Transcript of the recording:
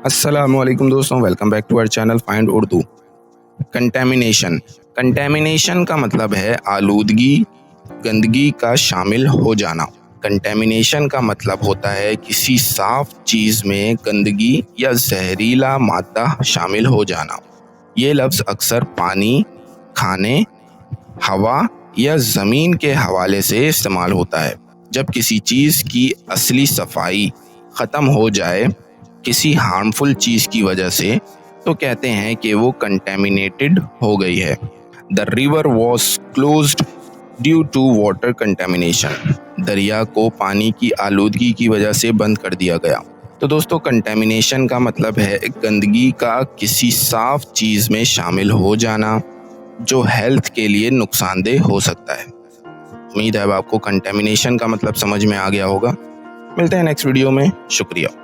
अस्सलामुअलैकुम दोस्तों, welcome back to our channel find Urdu. Contamination का मतलब है आलूदगी, गंदगी का शामिल हो जाना। कंटेमिनेशन का मतलब होता है किसी साफ चीज़ में गंदगी या जहरीला मादा शामिल हो जाना। ये लफ्ज़ अक्सर पानी, खाने, हवा या ज़मीन के हवाले से इस्तेमाल होता है। जब किसी चीज़ की असली सफाई ख़त्म हो जाए किसी हार्मफुल चीज़ की वजह से, तो कहते हैं कि वो कंटेमिनेटेड हो गई है। The river was closed due to water contamination. दरिया को पानी की आलूदगी की वजह से बंद कर दिया गया। तो दोस्तों, कंटेमिनेशन का मतलब है गंदगी का किसी साफ चीज़ में शामिल हो जाना जो हेल्थ के लिए नुकसानदेह हो सकता है। उम्मीद है अब आपको कंटेमिनेशन का मतलब समझ में आ गया होगा। मिलते हैं नेक्स्ट वीडियो में। शुक्रिया।